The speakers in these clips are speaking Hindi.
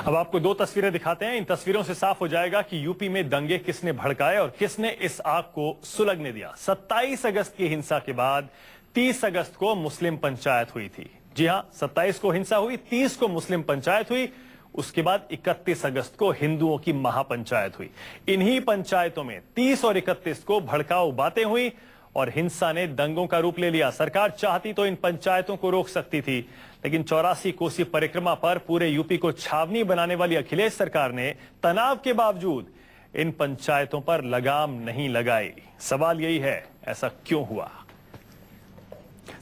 अब आपको दो तस्वीरें दिखाते हैं। इन तस्वीरों से साफ हो जाएगा कि यूपी में दंगे किसने भड़काए और किसने इस आग को सुलगने दिया। 27 अगस्त की हिंसा के बाद 30 अगस्त को मुस्लिम पंचायत हुई थी। जी हां, 27 को हिंसा हुई, 30 को मुस्लिम पंचायत हुई, उसके बाद 31 अगस्त को हिंदुओं की महापंचायत हुई। इन्हीं पंचायतों में 30 और 31 को भड़काऊ बातें हुई और हिंसा ने दंगों का रूप ले लिया। सरकार चाहती तो इन पंचायतों को रोक सकती थी, लेकिन 84 कोसी परिक्रमा पर पूरे यूपी को छावनी बनाने वाली अखिलेश सरकार ने तनाव के बावजूद इन पंचायतों पर लगाम नहीं लगाई। सवाल यही है, ऐसा क्यों हुआ?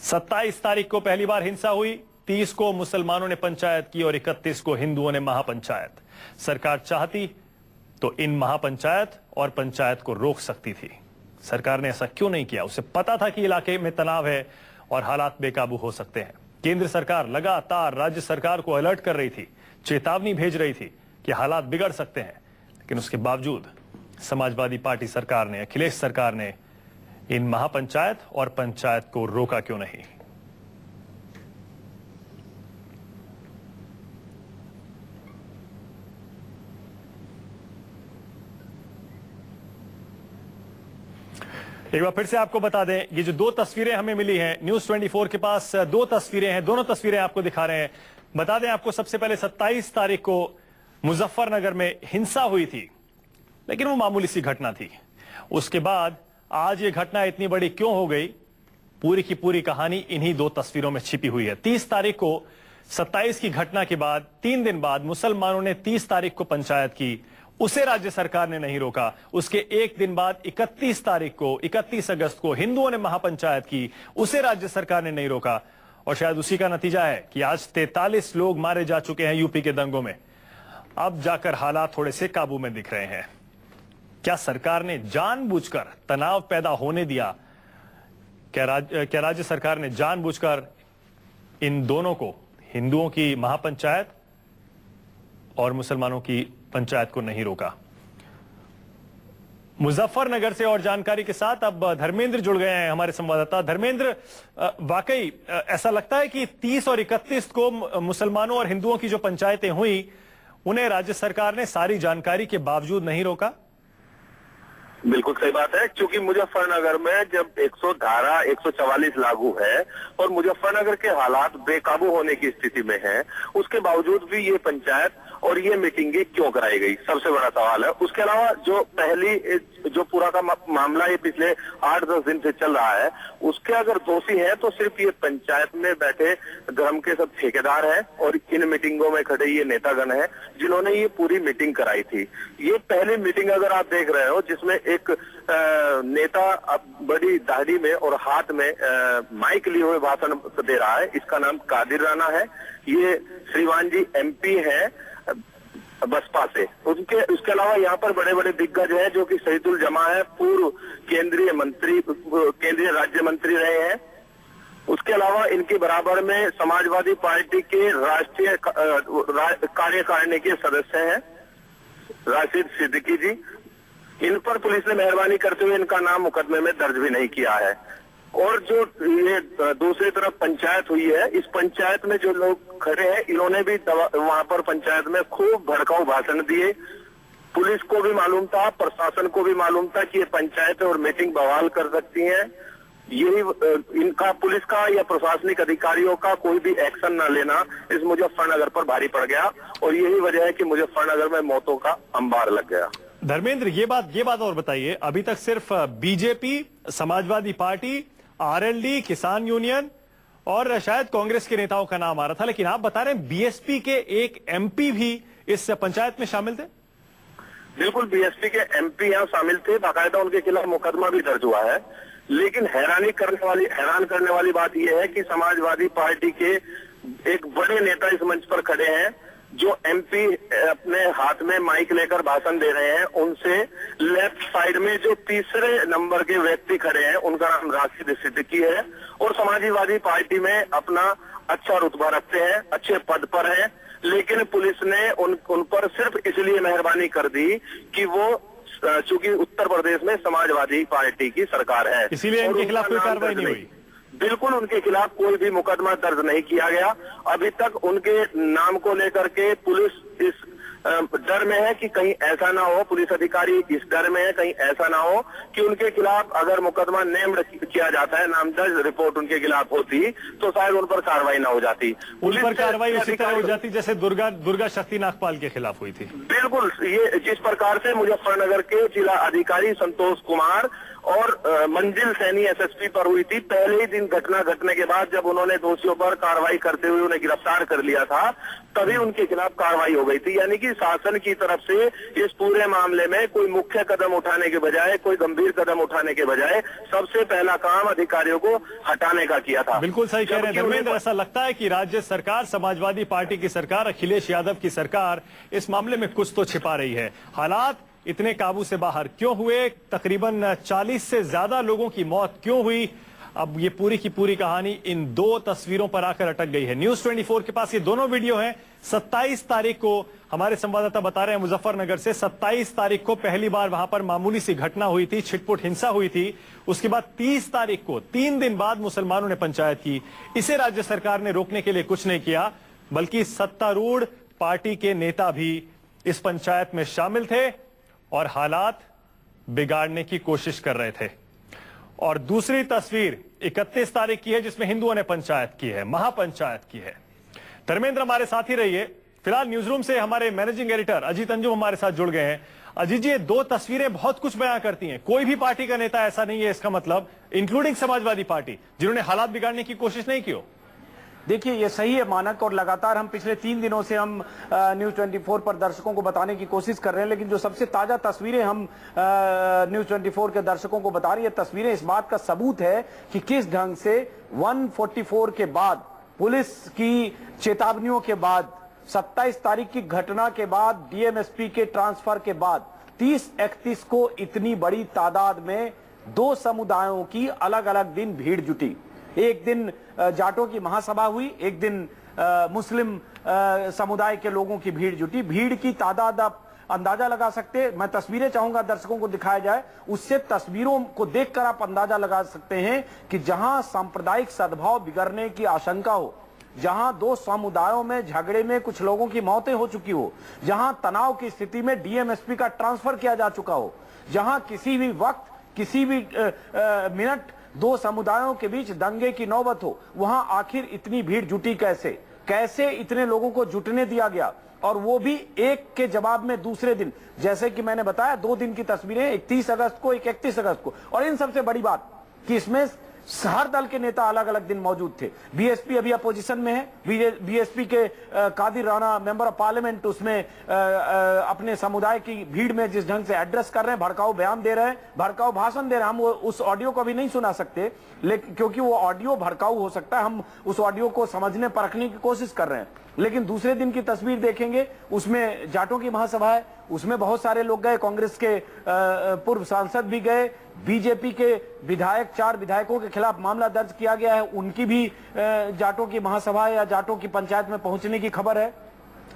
27 तारीख को पहली बार हिंसा हुई, 30 को मुसलमानों ने पंचायत की और 31 को हिंदुओं ने महापंचायत। सरकार चाहती तो इन महापंचायत और पंचायत को रोक सकती थी। सरकार ने ऐसा क्यों नहीं किया? उसे पता था कि इलाके में तनाव है और हालात बेकाबू हो सकते हैं। केंद्र सरकार लगातार राज्य सरकार को अलर्ट कर रही थी, चेतावनी भेज रही थी कि हालात बिगड़ सकते हैं, लेकिन उसके बावजूद समाजवादी पार्टी सरकार ने, अखिलेश सरकार ने इन महापंचायत और पंचायत को रोका क्यों नहीं? एक बार फिर से आपको बता दें, ये जो दो तस्वीरें हमें मिली हैं, न्यूज 24 के पास दो तस्वीरें हैं, दोनों तस्वीरें आपको दिखा रहे हैं। बता दें आपको, सबसे पहले 27 तारीख को मुजफ्फरनगर में हिंसा हुई थी, लेकिन वो मामूली सी घटना थी। उसके बाद आज ये घटना इतनी बड़ी क्यों हो गई, पूरी की पूरी कहानी इन्हीं दो तस्वीरों में छिपी हुई है। 30 तारीख को 27 की घटना के बाद 3 दिन बाद मुसलमानों ने 30 तारीख को पंचायत की, उसे राज्य सरकार ने नहीं रोका। उसके एक दिन बाद 31 तारीख को, 31 अगस्त को हिंदुओं ने महापंचायत की, उसे राज्य सरकार ने नहीं रोका। और शायद उसी का नतीजा है कि आज 43 लोग मारे जा चुके हैं यूपी के दंगों में। अब जाकर हालात थोड़े से काबू में दिख रहे हैं। क्या सरकार ने जानबूझकर तनाव पैदा होने दिया? क्या राज्य सरकार ने जानबूझकर इन दोनों को, हिंदुओं की महापंचायत और मुसलमानों की पंचायत को नहीं रोका? मुजफ्फरनगर से और जानकारी के साथ अब धर्मेंद्र जुड़ गए हैं, हमारे संवाददाता। धर्मेंद्र, वाकई ऐसा लगता है कि 30 और 31 को मुसलमानों और हिंदुओं की जो पंचायतें हुई, उन्हें राज्य सरकार ने सारी जानकारी के बावजूद नहीं रोका? बिल्कुल सही बात है, क्योंकि मुजफ्फरनगर में जब 144 लागू है और मुजफ्फरनगर के हालात बेकाबू होने की स्थिति में हैं, उसके बावजूद भी ये पंचायत और ये मीटिंगें क्यों कराई गई, सबसे बड़ा सवाल है। उसके अलावा जो पूरा का मामला ये पिछले 8-10 दिन से चल रहा है, उसके अगर दोषी है तो सिर्फ ये पंचायत में बैठे धर्म के सब ठेकेदार हैं और इन मीटिंगों में खड़े ये नेतागण हैं जिन्होंने ये पूरी मीटिंग कराई थी। ये पहली मीटिंग अगर आप देख रहे हो जिसमें एक नेता बड़ी दाढ़ी में और हाथ में माइक लिए हुए भाषण दे रहा है, इसका नाम कादिर राना है। ये श्रीमान जी MP हैं बसपा से। उसके अलावा यहाँ पर बड़े बड़े दिग्गज हैं, जो कि शहीदुल जमा है, पूर्व केंद्रीय राज्य मंत्री रहे हैं। उसके अलावा इनके बराबर में समाजवादी पार्टी के राष्ट्रीय कार्यकारिणी के सदस्य हैं राशिद सिद्दीकी जी। इन पर पुलिस ने मेहरबानी करते हुए इनका नाम मुकदमे में दर्ज भी नहीं किया है। और जो ये दूसरी तरफ पंचायत हुई है, इस पंचायत में जो लोग खड़े हैं, इन्होंने भी वहां पर पंचायत में खूब भड़काऊ भाषण दिए। पुलिस को भी मालूम था, प्रशासन को भी मालूम था कि ये पंचायत और मीटिंग बवाल कर सकती हैं। यही इनका, पुलिस का या प्रशासनिक अधिकारियों का कोई भी एक्शन न लेना इस मुजफ्फरनगर पर भारी पड़ गया और यही वजह है कि मुजफ्फरनगर में मौतों का अंबार लग गया। धर्मेंद्र, ये बात और बताइए, अभी तक सिर्फ बीजेपी, समाजवादी पार्टी, RLD, किसान यूनियन और शायद कांग्रेस के नेताओं का नाम आ रहा था, लेकिन आप बता रहे हैं BSP के एक MP भी इस पंचायत में शामिल थे? बिल्कुल, BSP के MP यहाँ शामिल थे, बाकायदा उनके खिलाफ मुकदमा भी दर्ज हुआ है। लेकिन हैरान करने वाली बात यह है कि समाजवादी पार्टी के एक बड़े नेता इस मंच पर खड़े हैं, जो MP अपने हाथ में माइक लेकर भाषण दे रहे हैं। उनसे लेफ्ट साइड में जो तीसरे नंबर के व्यक्ति खड़े हैं, उनका नाम राशिद सिद्दीकी है और समाजवादी पार्टी में अपना अच्छा रुतबा रखते हैं, अच्छे पद पर हैं। लेकिन पुलिस ने उन पर सिर्फ इसलिए मेहरबानी कर दी कि वो, चूंकि उत्तर प्रदेश में समाजवादी पार्टी की सरकार है, इसीलिए इनके खिलाफ कोई कार्रवाई नहीं हुई। बिल्कुल उनके खिलाफ कोई भी मुकदमा दर्ज नहीं किया गया। अभी तक उनके नाम को लेकर के पुलिस इस डर में है कि कहीं ऐसा ना हो, पुलिस अधिकारी इस डर में है कहीं ऐसा ना हो कि उनके खिलाफ अगर मुकदमा नेम्ड किया जाता है, नामदर्ज रिपोर्ट उनके खिलाफ होती तो शायद उन पर कार्रवाई ना हो जाती। उन पर कार्रवाई उसी तरह हो जाती जैसे दुर्गा शक्ति नागपाल के खिलाफ हुई थी। बिल्कुल, ये जिस प्रकार से मुजफ्फरनगर के जिला अधिकारी संतोष कुमार और मंजिल सैनी एसएसपी पर हुई थी, पहले ही दिन घटना घटने के बाद जब उन्होंने दोषियों पर कार्रवाई करते हुए उन्हें गिरफ्तार कर लिया था, तभी उनके खिलाफ कार्रवाई हो गई थी। यानी कि शासन की तरफ से इस पूरे मामले में कोई मुख्य कदम उठाने के बजाय, कोई गंभीर कदम उठाने के बजाय सबसे पहला काम अधिकारियों को हटाने का किया था। बिल्कुल सही कह रहे हैं धर्मेंद्र। ऐसा लगता है कि राज्य सरकार, समाजवादी पार्टी की सरकार, अखिलेश यादव की सरकार इस मामले में कुछ तो छिपा रही है। हालात इतने काबू से बाहर क्यों हुए? तकरीबन 40 से ज्यादा लोगों की मौत क्यों हुई? अब ये पूरी की पूरी कहानी इन दो तस्वीरों पर आकर अटक गई है। न्यूज 24 के पास ये दोनों वीडियो हैं। 27 तारीख को हमारे संवाददाता बता रहे हैं मुजफ्फरनगर से, 27 तारीख को पहली बार वहां पर मामूली सी घटना हुई थी, छिटपुट हिंसा हुई थी। उसके बाद 30 तारीख को, 3 दिन बाद मुसलमानों ने पंचायत की। इसे राज्य सरकार ने रोकने के लिए कुछ नहीं किया, बल्कि सत्तारूढ़ पार्टी के नेता भी इस पंचायत में शामिल थे और हालात बिगाड़ने की कोशिश कर रहे थे। और दूसरी तस्वीर 31 तारीख की है जिसमें हिंदुओं ने पंचायत की है, महापंचायत की है। धर्मेंद्र हमारे साथ ही रहिए। फिलहाल न्यूज रूम से हमारे मैनेजिंग एडिटर अजीत अंजुम हमारे साथ जुड़ गए हैं। अजीत जी, ये दो तस्वीरें बहुत कुछ बयां करती हैं। कोई भी पार्टी का नेता ऐसा नहीं है, इसका मतलब इंक्लूडिंग समाजवादी पार्टी, जिन्होंने हालात बिगाड़ने की कोशिश नहीं की हो। देखिए, ये सही है मानक, और लगातार हम पिछले 3 दिनों से हम न्यूज 24 पर दर्शकों को बताने की कोशिश कर रहे हैं। लेकिन जो सबसे ताजा तस्वीरें हम न्यूज 24 के दर्शकों को बता रही है, तस्वीरें इस बात का सबूत है कि किस ढंग से 144 के बाद, पुलिस की चेतावनियों के बाद, 27 तारीख की घटना के बाद, डीएमएसपी के ट्रांसफर के बाद 30-31 को इतनी बड़ी तादाद में दो समुदायों की अलग अलग दिन भीड़ जुटी। एक दिन जाटों की महासभा हुई, एक दिन मुस्लिम समुदाय के लोगों की भीड़ जुटी। भीड़ की तादाद आप अंदाजा लगा सकते हैं। मैं तस्वीरें चाहूंगा दर्शकों को दिखाया जाए, उससे तस्वीरों को देखकर आप अंदाजा लगा सकते हैं कि जहां सांप्रदायिक सद्भाव बिगड़ने की आशंका हो, जहां दो समुदायों में झगड़े में कुछ लोगों की मौतें हो चुकी हो, जहां तनाव की स्थिति में डीएमएसपी का ट्रांसफर किया जा चुका हो, जहां किसी भी वक्त, किसी भी मिनट दो समुदायों के बीच दंगे की नौबत हो, वहां आखिर इतनी भीड़ जुटी कैसे? कैसे इतने लोगों को जुटने दिया गया? और वो भी एक के जवाब में दूसरे दिन। जैसे कि मैंने बताया, 2 दिन की तस्वीरें, एक 30 अगस्त को, एक 31 अगस्त को। और इन सबसे बड़ी बात कि इसमें हर दल के नेता अलग अलग दिन मौजूद थे। बीएसपी अभी अपोजिशन में है। बीएसपी के Kadir Rana member of parliament उसमें अपने समुदाय की भीड़ में जिस ढंग से एड्रेस कर रहे हैं, भड़काऊ बयान दे रहे हैं, भड़काऊ भाषण दे रहे हैं। हम उस ऑडियो को भी नहीं सुना सकते, लेकिन क्योंकि वो ऑडियो भड़काऊ हो सकता है, हम उस ऑडियो को समझने परखने की कोशिश कर रहे हैं। लेकिन दूसरे दिन की तस्वीर देखेंगे, उसमें जाटों की महासभा है, उसमें बहुत सारे लोग गए, कांग्रेस के पूर्व सांसद भी गए, बीजेपी के विधायक, 4 विधायकों के खिलाफ मामला दर्ज किया गया है, उनकी भी जाटों की महासभा या जाटों की पंचायत में पहुंचने की खबर है।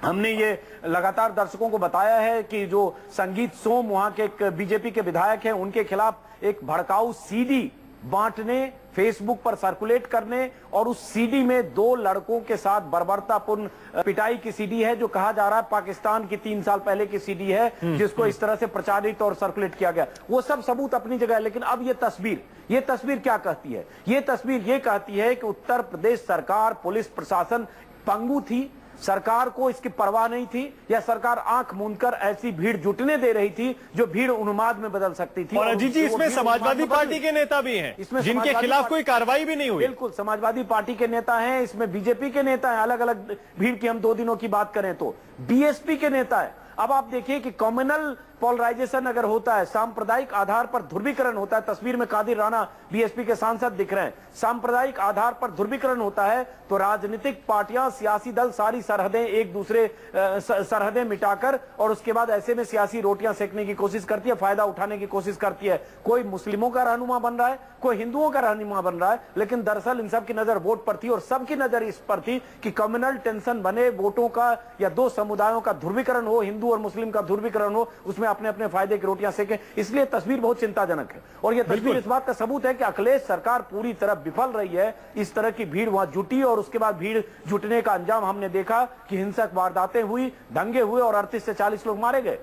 हमने ये लगातार दर्शकों को बताया है कि जो संगीत सोम वहां के एक बीजेपी के विधायक हैं, उनके खिलाफ एक भड़काऊ सीडी बांटने, फेसबुक पर सर्कुलेट करने, और उस सीडी में 2 लड़कों के साथ बर्बरतापूर्ण पिटाई की सीडी है, जो कहा जा रहा है पाकिस्तान की 3 साल पहले की सीडी है, जिसको इस तरह से प्रचारित और सर्कुलेट किया गया। वो सब सबूत अपनी जगह है। लेकिन अब ये तस्वीर क्या कहती है? ये तस्वीर ये कहती है कि उत्तर प्रदेश सरकार, पुलिस प्रशासन पंगु थी, सरकार को इसकी परवाह नहीं थी, या सरकार आंख मूंदकर ऐसी भीड़ जुटने दे रही थी जो भीड़ उन्माद में बदल सकती थी। और अजीत जी, इसमें समाजवादी पार्टी के नेता भी हैं, इसमें जिनके खिलाफ कोई कार्रवाई भी नहीं हुई। बिल्कुल, समाजवादी पार्टी के नेता हैं, इसमें बीजेपी के नेता हैं। अलग अलग भीड़ की हम 2 दिनों की बात करें तो बीएसपी के नेता है। अब आप देखिए कि कम्युनल पोलराइजेशन अगर होता है, सांप्रदायिक आधार पर ध्रुवीकरण होता है, तस्वीर में कादिर राणा बीएसपी के सांसद दिख रहे हैं, सांप्रदायिक आधार पर ध्रुवीकरण होता है, तो राजनीतिक पार्टियां, सियासी दल सारी सरहदें एक दूसरे सरहदें मिटाकर और उसके बाद ऐसे में सियासी रोटियां सेकने की कोशिश करती है, फायदा उठाने की कोशिश करती है। कोई मुस्लिमों का रहनुमा बन रहा है, कोई हिंदुओं का रहनुमा बन रहा है, लेकिन दरअसल इन सब की नजर वोट पर थी और सबकी नजर इस पर थी कि कम्युनल टेंशन बने, वोटों का या 2 समुदायों का ध्रुवीकरण हो, हिंदू हिंदू और मुस्लिम का ध्रुवीकरण हो, उसमें अपने अपने फायदे की रोटियां सेकें। इसलिए तस्वीर बहुत चिंताजनक है और यह तस्वीर इस बात का सबूत है कि अखिलेश सरकार पूरी तरह विफल रही है। इस तरह की भीड़ वहां जुटी और उसके बाद भीड़ जुटने का अंजाम हमने देखा कि हिंसक वारदातें हुई, दंगे हुए और 38 से 40 लोग मारे गए।